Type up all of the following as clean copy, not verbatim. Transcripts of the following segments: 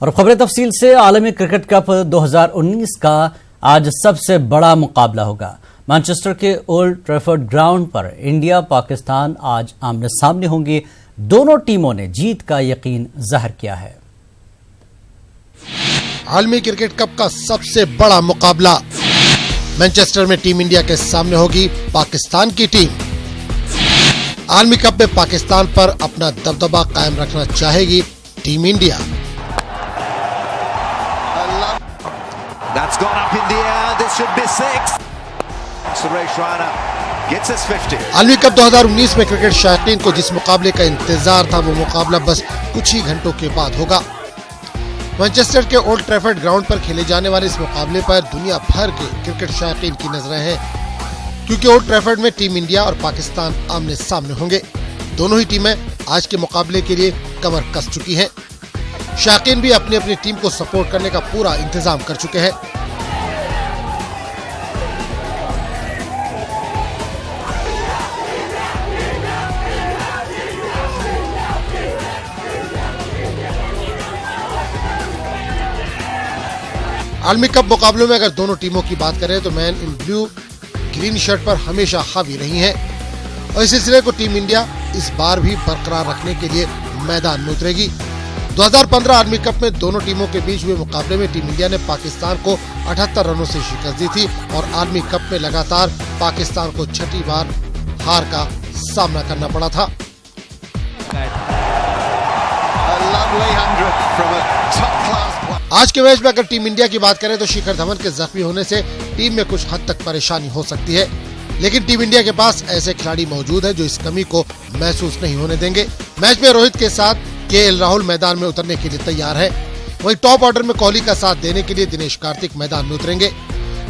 और खबरें तफसील से। आलमी क्रिकेट कप 2019 का आज सबसे बड़ा मुकाबला होगा। मैनचेस्टर के ओल्ड ट्रैफर्ड ग्राउंड पर इंडिया पाकिस्तान आज आमने सामने होंगे। दोनों टीमों ने जीत का यकीन जाहिर किया है। आलमी क्रिकेट कप का सबसे बड़ा मुकाबला मैनचेस्टर में टीम इंडिया के सामने होगी पाकिस्तान की टीम। आलमी कप में पाकिस्तान पर अपना दबदबा कायम रखना चाहेगी team India. That's gone up in the air. This should be 6. Suresh Raina gets us 50. आलमी कप 2019 में क्रिकेट शौकीन को जिस मुकाबले का इंतजार था, वो मुकाबला बस कुछ ही घंटों के बाद होगा। मैनचेस्टर के ओल्ड ट्रैफर्ड ग्राउंड पर खेले जाने वाले इस मुकाबले पर दुनिया भर के क्रिकेट शौकीन की नजरें हैं, क्योंकि ओल्ड ट्रैफर्ड में टीम इंडिया और पाकिस्तान आमने सामने होंगे। दोनों ही टीमें आज के मुकाबले के लिए कमर कस चुकी हैं। शौकीन भी अपनी अपनी टीम को सपोर्ट करने का पूरा इंतजाम कर चुके हैं। आलमी कप मुकाबलों में अगर दोनों टीमों की बात करें तो man in blue green shirt पर हमेशा हावी रही हैं, और इस सिलसिले को टीम इंडिया इस बार भी बरकरार रखने के लिए मैदान में उतरेगी। 2015 आलमी कप में दोनों टीमों के बीच हुए मुकाबले में टीम इंडिया ने पाकिस्तान को 78 रनों से शिकस्त दी थी, और आलमी कप में लगातार पाकिस्तान को छठी बार हार का सामना करना पड़ा था। आज के मैच में अगर टीम इंडिया की बात करें तो शिखर धवन के जख्मी होने से टीम में कुछ हद तक परेशानी हो सकती है, लेकिन टीम इंडिया के पास ऐसे खिलाड़ी मौजूद हैं जो इस कमी को महसूस नहीं होने देंगे। मैच में रोहित के साथ केएल राहुल मैदान में उतरने के लिए तैयार है। वहीं टॉप ऑर्डर में कोहली का साथ देने के लिए दिनेश कार्तिक मैदान में उतरेंगे।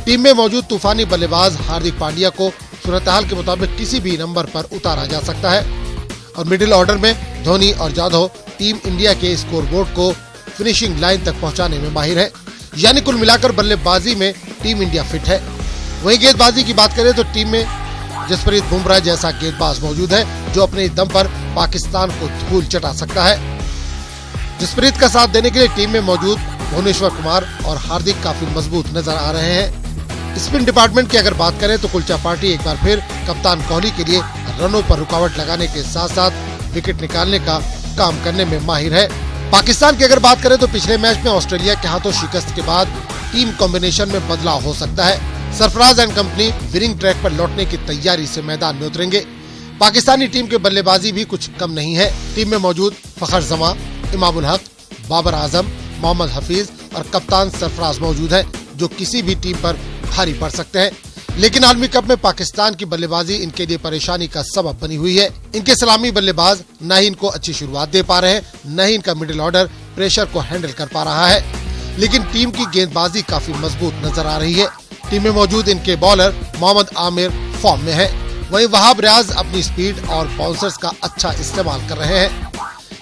टीम में मौजूद तूफानी बल्लेबाज हार्दिक पांड्या को सूरत-ए-हाल के मुताबिक किसी भी नंबर पर उतारा जा सकता है, और मिडिल ऑर्डर में धोनी और जाधव टीम इंडिया के स्कोरबोर्ड को फिनिशिंग लाइन तक पहुंचाने में माहिर है। यानी कुल मिलाकर बल्लेबाजी में टीम इंडिया फिट है। वहीं गेंदबाजी की बात करें तो टीम में जसप्रीत बुमराह जैसा गेंदबाज मौजूद है जो अपने दम पर पाकिस्तान को धूल चटा सकता है। जसप्रीत का साथ देने के लिए टीम में मौजूद भुवनेश्वर कुमार और हार्दिक काफी मजबूत नजर आ रहे हैं। स्पिन डिपार्टमेंट की अगर बात करें तो कुलचा पार्टी एक बार फिर कप्तान कोहली के लिए रनों पर रुकावट लगाने के साथ साथ विकेट निकालने का काम करने में माहिर है। पाकिस्तान की अगर बात करें तो पिछले मैच में ऑस्ट्रेलिया के हाथों शिकस्त के बाद टीम कॉम्बिनेशन में बदलाव हो सकता है। Sarfaraz and company winning track पर लौटने की तैयारी से मैदान में उतरेंगे। पाकिस्तानी टीम के बल्लेबाजी भी कुछ कम नहीं है। टीम में मौजूद फखर जमा, इमामुल हक, बाबर आजम, मोहम्मद हफीज और कप्तान सरफराज मौजूद है जो किसी भी टीम पर भारी पड़ सकते हैं। लेकिन आलमी कप में पाकिस्तान की बल्लेबाजी इनके लिए परेशानी का सबब बनी हुई है। इनके सलामी बल्लेबाज न ही इनको अच्छी शुरुआत दे पा रहे हैं, न ही इनका मिडिल ऑर्डर प्रेशर को हैंडल कर पा रहा है। लेकिन टीम की गेंदबाजी काफी मजबूत नजर आ रही है। टीम में मौजूद इनके बॉलर मोहम्मद आमिर फॉर्म में है। वहीं वहाब रियाज अपनी स्पीड और बाउंसर्स का अच्छा इस्तेमाल कर रहे हैं।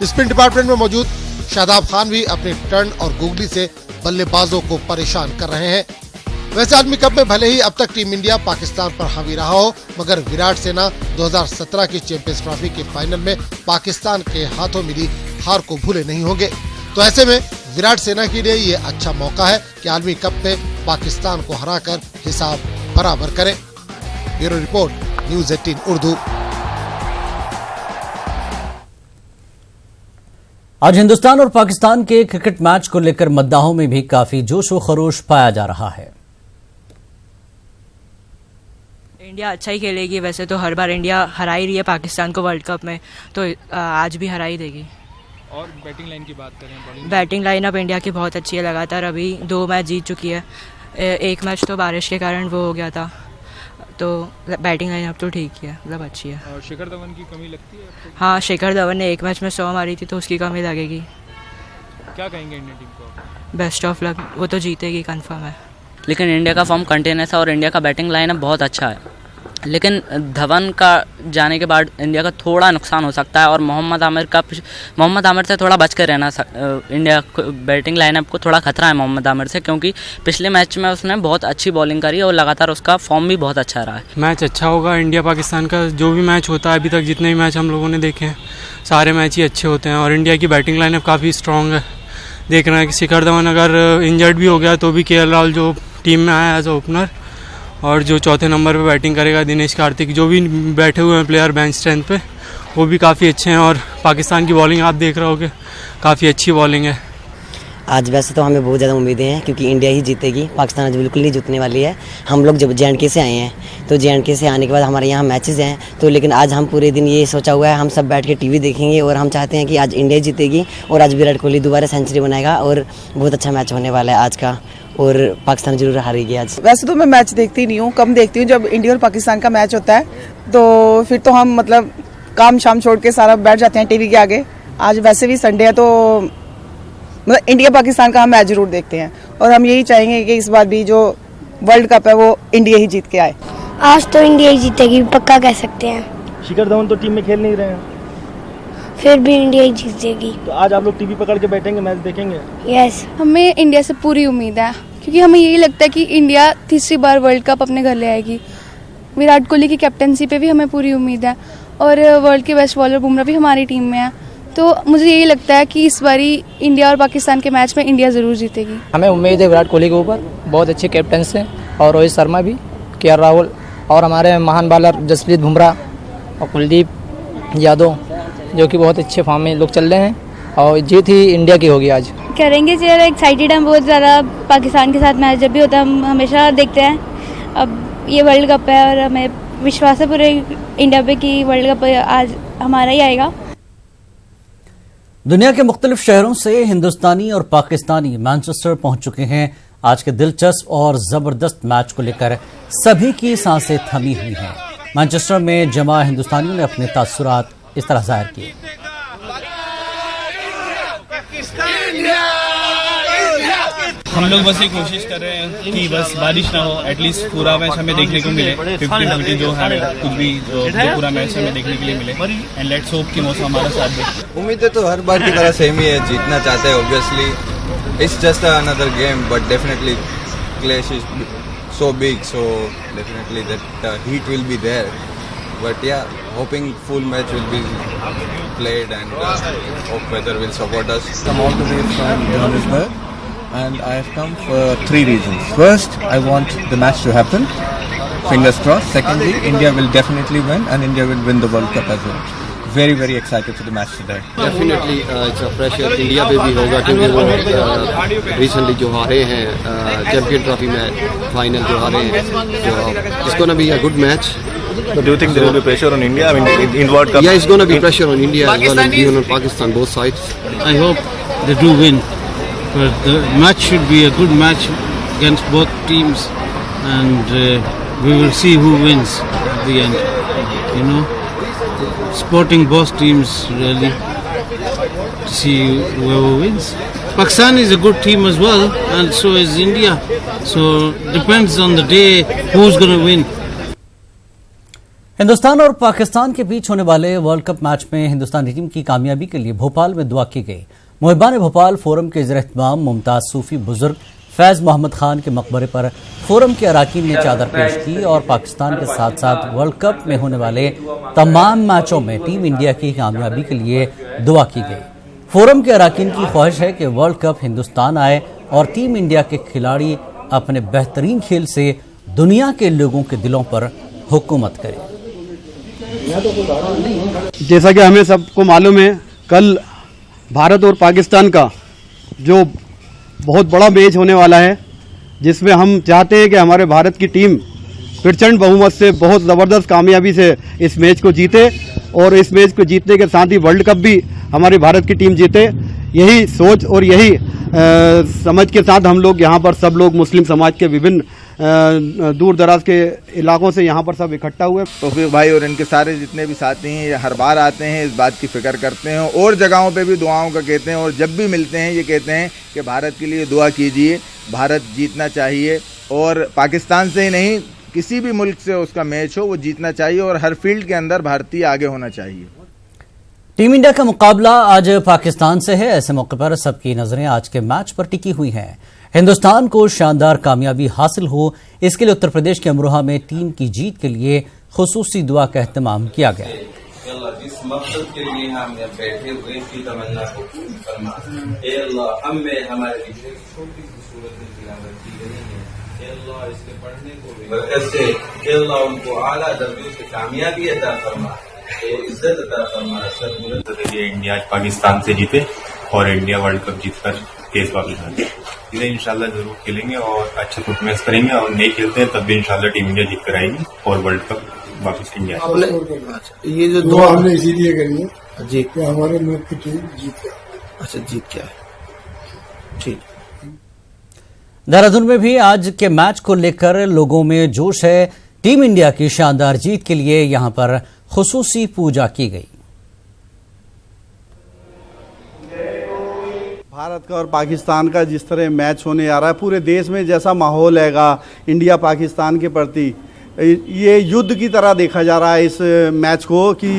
स्पिन डिपार्टमेंट में मौजूद शादाब खान भी अपने टर्न और गुगली से बल्लेबाजों को परेशान कर रहे हैं। वैसे आलमी कप में भले ही अब तक टीम इंडिया पाकिस्तान पर हावी रहा हो, मगर विराट सेना 2017 की चैंपियंस ट्रॉफी के फाइनल में पाकिस्तान के हाथों मिली हार को भूले नहीं होंगे। तो ऐसे में विराट सेना के लिए ये अच्छा मौका है कि आलमी कप में पाकिस्तान को हराकर हिसाब बराबर करें। Bureau report, news 18 Urdu. आज हिंदुस्तान और पाकिस्तान के क्रिकेट मैच को लेकर मद्दाहों में भी काफी जोश व खरोश पाया जा रहा है। इंडिया अच्छा ही खेलेगी। वैसे तो हर बार इंडिया हरा ही रही है पाकिस्तान को वर्ल्ड कप में, तो आज भी हरा ही देगी। और बैटिंग लाइन की बात करें, बैटिंग लाइन अब इंडिया की बहुत अच्छी है। लगातार अभी 2 मैच जीत चुकी है। एक मैच तो बारिश के कारण वो हो गया था, तो बैटिंग लाइन अब तो ठीक ही है, मतलब अच्छी है। और शिखर धवन की कमी लगती है आपको? हाँ, शिखर धवन ने एक मैच में 100 मारी थी, तो उसकी कमी लगेगी। क्या कहेंगे इंडियन टीम को? बेस्ट ऑफ लक, वो तो जीतेगी कंफर्म है। लेकिन इंडिया का फॉर्म कंटिन्यूस है और इंडिया का बैटिंग लाइन बहुत अच्छा है। लेकिन धवन का जाने के बाद इंडिया का थोड़ा नुकसान हो सकता है, और मोहम्मद आमिर से थोड़ा बच कर रहना। इंडिया बैटिंग लाइनअप को थोड़ा खतरा है मोहम्मद आमिर से, क्योंकि पिछले मैच में उसने बहुत अच्छी बॉलिंग करी और लगातार उसका फॉर्म भी बहुत अच्छा रहा है। मैच अच्छा होगा इंडिया पाकिस्तान का। जो भी मैच होता है अभी तक, जितने भी मैच हम लोगों ने देखे हैं, सारे मैच ही अच्छे होते हैं, और इंडिया की बैटिंग लाइनअप काफ़ी स्ट्रॉन्ग है। देख रहे हैं कि शिखर धवन अगर इंजर्ड भी हो गया तो भी केएल राहुल जो टीम में आया एज ओपनर, और जो चौथे नंबर पे बैटिंग करेगा दिनेश कार्तिक, जो भी बैठे हुए हैं प्लेयर बेंच स्ट्रेंथ पे वो भी काफ़ी अच्छे हैं। और पाकिस्तान की बॉलिंग आप देख रहे होगे, काफ़ी अच्छी बॉलिंग है। आज वैसे तो हमें बहुत ज़्यादा उम्मीदें हैं क्योंकि इंडिया ही जीतेगी, पाकिस्तान आज बिल्कुल नहीं जीतने वाली है। हम लोग जब JNK से आए हैं तो JNK से आने के बाद हमारे यहाँ मैचेस हैं, तो लेकिन आज हम पूरे दिन ये सोचा हुआ है हम सब बैठ के टीवी देखेंगे और हम चाहते हैं कि आज इंडिया जीतेगी और आज विराट कोहली दोबारा सेंचुरी बनाएगा और बहुत अच्छा मैच होने वाला है आज का, और पाकिस्तान जरूर हारेगी आज। वैसे तो मैं मैच देखती नहीं हूँ, कम देखती हूँ। जब इंडिया और पाकिस्तान का मैच होता है तो फिर तो हम मतलब काम शाम छोड़ के सारा बैठ जाते हैं टीवी के आगे। आज वैसे भी संडे है तो मतलब इंडिया पाकिस्तान का हम मैच जरूर देखते हैं और हम यही चाहेंगे कि इस बार भी जो वर्ल्ड कप है वो इंडिया ही जीत के आए। आज तो इंडिया ही जीतेगी, पक्का कह सकते हैं। शिखर धवन तो टीम में खेल नहीं रहे हैं, फिर भी इंडिया ही जीतेगी। तो आज आप लोग टीवी पकड़ के बैठेंगे, मैच देखेंगे? यस, हमें इंडिया से पूरी उम्मीद है क्योंकि हमें यही लगता है कि इंडिया तीसरी बार वर्ल्ड कप अपने घर ले आएगी। विराट कोहली की कैप्टनसी पे भी हमें पूरी उम्मीद है और वर्ल्ड के बेस्ट बॉलर बुमराह भी हमारी टीम में है, तो मुझे यही लगता है कि इस बारी इंडिया और पाकिस्तान के मैच में इंडिया ज़रूर जीतेगी। हमें उम्मीद है विराट कोहली के ऊपर, बहुत अच्छे कैप्टन हैं और रोहित शर्मा भी, केएल राहुल और हमारे महान बॉलर जसप्रीत बुमराह और कुलदीप यादव जो कि बहुत अच्छे फॉर्म में लोग चल रहे हैं, और जीत ही इंडिया की होगी आज। करेंगे ज़रा एक्साइटेड हैं बहुत ज़्यादा, पाकिस्तान के साथ मैच जब भी होता है हम हमेशा देखते हैं। अब ये वर्ल्ड कप है और हमें विश्वास है पूरे इंडिया पे कि वर्ल्ड कप आज हमारा ही आएगा। दुनिया के मुख्तलिफ शहरों से हिंदुस्तानी और पाकिस्तानी मैनचेस्टर पहुंच चुके हैं। आज के दिलचस्प और जबरदस्त मैच को लेकर सभी की सांसें थमी हुई हैं। मैनचेस्टर में जमा हिंदुस्तानियों ने अपने तासुरात इस तरह जाहिर किए। हम लोग बस ये कोशिश कर रहे हैं कि बस बारिश ना हो, एटलीस्ट पूरा मैच हमें देखने को मिले, 50-50 जो है कुछ भी जो पूरा मैच हमें देखने के लिए मिले, एंड लेट्स होप कि मौसम हमारा साथ दे। उम्मीदें तो हर बार की तरह सेम ही है, जीतना चाहते हैं obviously, it's just another game but definitely clash is so big, so definitely that heat will be there, but yeah, hoping full match will be played and hope weather will support us. I'm all the way from Johannesburg and I have come for 3 reasons. First, I want the match to happen, fingers crossed. Secondly, India will definitely win and India will win the World Cup as well. Very very excited for the match today. Definitely it's a pressure India पे भी होगा क्योंकि वो recently जो हारे हैं champion trophy में final जो हारे हैं, so it's gonna be a good match. But do you think there will be pressure on India? I mean, in World Cup? Yeah, it's gonna be pressure on India as well as on Pakistan, both sides. I hope they do win, but the match should be a good match against both teams, and we will see who wins at the end. You know. Supporting both teams really to see whoever wins. Pakistan is a good team as well, and so is India. So depends on the day who's going to win. Hindustan और पाकिस्तान के बीच होने वाले world cup match में हिंदुस्तानी team की कामयाबी के लिए भोपाल में दुआ की गई। मुहिबान भोपाल फोरम के ज़ेर-ए-एहतमाम मुमताज सूफी बुजुर्ग फैज़ मोहम्मद खान के मकबरे पर फोरम के अराकीन ने चादर पेश की और पाकिस्तान के साथ साथ वर्ल्ड कप में होने वाले तमाम मैचों में टीम इंडिया की कामयाबी के लिए दुआ की गई। फोरम के अराकीन की ख्वाहिश है कि वर्ल्ड कप हिंदुस्तान आए और टीम इंडिया के खिलाड़ी अपने बेहतरीन खेल से दुनिया के लोगों के दिलों पर हुकूमत करें। जैसा कि हमें सबको मालूम है, कल भारत और पाकिस्तान का जो बहुत बड़ा मैच होने वाला है, जिसमें हम चाहते हैं कि हमारे भारत की टीम प्रचंड बहुमत से बहुत ज़बरदस्त कामयाबी से इस मैच को जीते और इस मैच को जीतने के साथ ही वर्ल्ड कप भी हमारी भारत की टीम जीते। यही सोच और यही समझ के साथ हम लोग यहाँ पर सब लोग मुस्लिम समाज के विभिन्न दूर दराज के इलाकों से यहाँ पर सब इकट्ठा हुए। तौफीक भाई और इनके सारे जितने भी साथी हैं ये हर बार आते हैं, इस बात की फिक्र करते हैं और जगहों पे भी दुआओं का कहते हैं और जब भी मिलते हैं ये कहते हैं कि भारत के लिए दुआ कीजिए, भारत जीतना चाहिए और पाकिस्तान से ही नहीं किसी भी मुल्क से उसका मैच हो वो जीतना चाहिए और हर फील्ड के अंदर भारतीय आगे होना चाहिए। टीम इंडिया का मुकाबला आज पाकिस्तान से है। ऐसे मौके पर सबकी नजरें आज के मैच पर टिकी हुई हैं। हिंदुस्तान को शानदार कामयाबी हासिल हो, इसके लिए उत्तर प्रदेश के अमरोहा में टीम की जीत के लिए खुसूसी दुआ का एहतमाम किया गया। जिस मकसद के लिए हम यहाँ बैठे हुए इसकी तमन्ना को पूर्ण फरमा। ए अल्लाह हम में हमारे पीछे छोटी सी सूरत में तिलावत की गई है, ए अल्लाह इसके पढ़ने को बरकत से ए अल्लाह उनको आला दर्जे से कामयाबी अता फरमा, इज्जत अता फरमा। इंडिया आज पाकिस्तान से जीते और इंडिया वर्ल्ड कप जीतकर तेज वापस आ गए। इसे इंशाल्लाह जरूर खेलेंगे और अच्छा परफॉर्मेंस करेंगे, और नहीं खेलते हैं तब भी इंशाल्लाह टीम इंडिया जीत कर आएगी और वर्ल्ड कप वापस इंडिया। ये जो दो हमने इसीलिए करी है जी कि हमारे मुल्क की टीम जीत गया। अच्छा जीत क्या है, ठीक। देहरादून में भी आज के मैच को लेकर लोगों में जोश है। टीम इंडिया की शानदार जीत के लिए यहां पर खुसूसी पूजा की गई। भारत का और पाकिस्तान का जिस तरह मैच होने जा रहा है, पूरे देश में जैसा माहौल हैगा इंडिया पाकिस्तान के प्रति, ये युद्ध की तरह देखा जा रहा है इस मैच को कि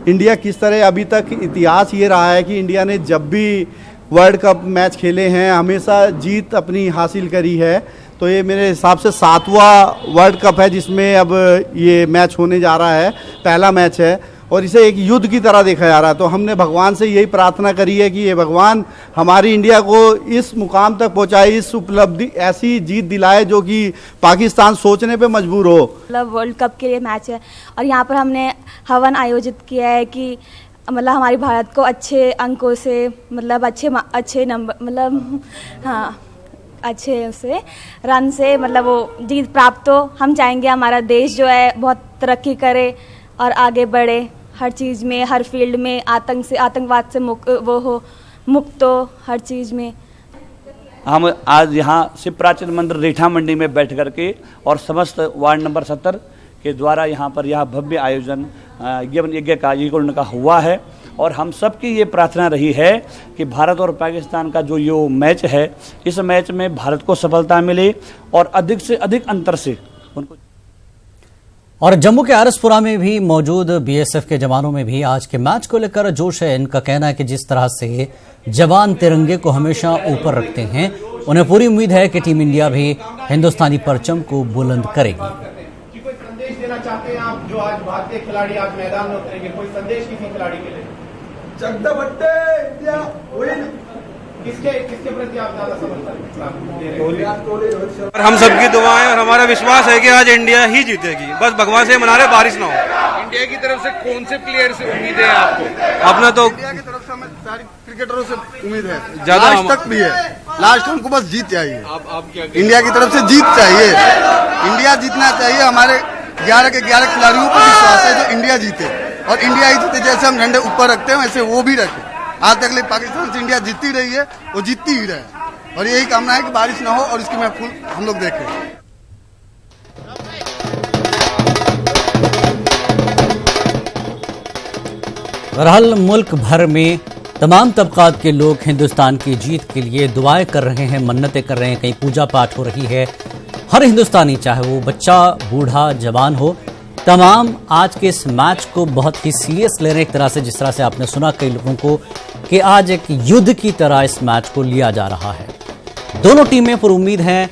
इंडिया किस तरह, अभी तक इतिहास ये रहा है कि इंडिया ने जब भी वर्ल्ड कप मैच खेले हैं हमेशा जीत अपनी हासिल करी है। तो ये मेरे हिसाब से 7वां वर्ल्ड कप है जिसमें अब ये मैच होने जा रहा है, पहला मैच है और इसे एक युद्ध की तरह देखा जा रहा है। तो हमने भगवान से यही प्रार्थना करी है कि ये भगवान हमारी इंडिया को इस मुकाम तक पहुंचाए, इस उपलब्धि ऐसी जीत दिलाए जो कि पाकिस्तान सोचने पे मजबूर हो। मतलब वर्ल्ड कप के लिए मैच है और यहाँ पर हमने हवन आयोजित किया है कि मतलब हमारी भारत को अच्छे अंकों से, मतलब अच्छे नंबर, मतलब हाँ अच्छे से रन से मतलब वो जीत प्राप्त हो। हम चाहेंगे हमारा देश जो है बहुत तरक्की करे और आगे बढ़े हर चीज़ में, हर फील्ड में, आतंकवाद से मुक्त हो हर चीज़ में। हम आज यहाँ शिव प्राचीन मंदिर रीठा मंडी में बैठ करके और समस्त वार्ड नंबर 70 के द्वारा यहाँ पर यह भव्य आयोजन यज्ञ का हुआ है और हम सबकी ये प्रार्थना रही है कि भारत और पाकिस्तान का जो ये मैच है, इस मैच में भारत को सफलता मिले और अधिक से अधिक अंतर से उनको। और जम्मू के आरएसपुरा में भी मौजूद बीएसएफ के जवानों में भी आज के मैच को लेकर जोश है। इनका कहना है कि जिस तरह से जवान तिरंगे को हमेशा ऊपर रखते हैं, उन्हें पूरी उम्मीद है कि टीम इंडिया भी हिंदुस्तानी परचम को बुलंद करेगी। कोई संदेश देना चाहते हैं आप, जो आज भारतीय खिलाड़ी आज मैदान में उतरेंगे, कोई संदेश किसी खिलाड़ी के लिए? किसके प्रति आप ज्यादा समर्थन दे रहे हैं? और हम सबकी दुआएं और हमारा विश्वास है कि आज इंडिया ही जीतेगी। बस भगवान से मना रहे बारिश ना हो। इंडिया की तरफ से कौन से प्लेयर से उम्मीद है आपको? अपना तो इंडिया की तरफ से हमें सारी क्रिकेटरों से उम्मीद है, ज्यादा लास्ट तक भी है। लास्ट हमको बस जीत चाहिए। आप क्या इंडिया की तरफ से जीत चाहिए, इंडिया जीतना चाहिए। हमारे 11 के 11 खिलाड़ियों को विश्वास है जो इंडिया जीते और इंडिया ही जीते। जैसे हम झंडे ऊपर रखते हैं वैसे वो भी रखे। आज तक पाकिस्तान से इंडिया जीतती रही है, वो जीतती ही रहे और यही कामना है कि बारिश ना हो और इसकी महफूल हम लोग देखें। बहरहाल मुल्क भर में तमाम तबकात के लोग हिंदुस्तान की जीत के लिए दुआएं कर रहे हैं, मन्नतें कर रहे हैं, कहीं पूजा पाठ हो रही है। हर हिंदुस्तानी, चाहे वो बच्चा, बूढ़ा, जवान हो, तमाम आज के इस मैच को बहुत ही सीरियस ले रहे हैं। एक तरह से जिस तरह से आपने सुना कई लोगों को कि आज एक युद्ध की तरह इस मैच को लिया जा रहा है। दोनों टीमें पर उम्मीद हैं,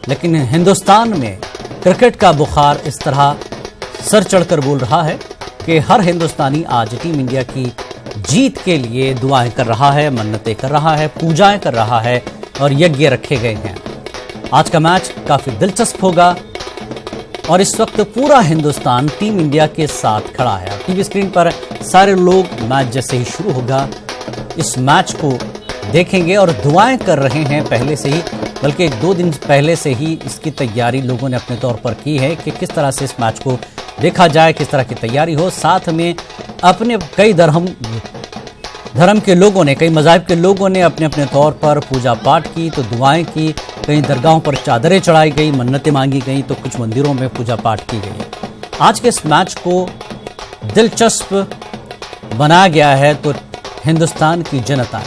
लेकिन हिंदुस्तान में क्रिकेट का बुखार इस तरह सर चढ़कर बोल रहा है कि हर हिंदुस्तानी आज टीम इंडिया की जीत के लिए दुआएं कर रहा है, मन्नतें कर रहा है, पूजाएं कर रहा है और यज्ञ रखे गए हैं। आज का मैच काफी दिलचस्प होगा और इस वक्त पूरा हिंदुस्तान टीम इंडिया के साथ खड़ा है। टीवी स्क्रीन पर सारे लोग मैच जैसे ही शुरू होगा इस मैच को देखेंगे और दुआएं कर रहे हैं पहले से ही, बल्कि 1-2 दिन पहले से ही इसकी तैयारी लोगों ने अपने तौर पर की है कि किस तरह से इस मैच को देखा जाए, किस तरह की तैयारी हो। साथ में अपने कई धर्म के लोगों ने, कई मज़ाहिब के लोगों ने अपने अपने तौर पर पूजा पाठ की, तो दुआएं की, कई दरगाहों पर चादरें चढ़ाई गई, मन्नतें मांगी गई, तो कुछ मंदिरों में पूजा पाठ की गई। आज के इस मैच को दिलचस्प बनाया गया है तो हिंदुस्तान की जनता,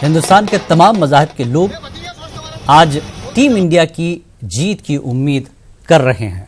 हिंदुस्तान के तमाम मज़ाहिब के लोग आज टीम इंडिया की जीत की उम्मीद कर रहे हैं।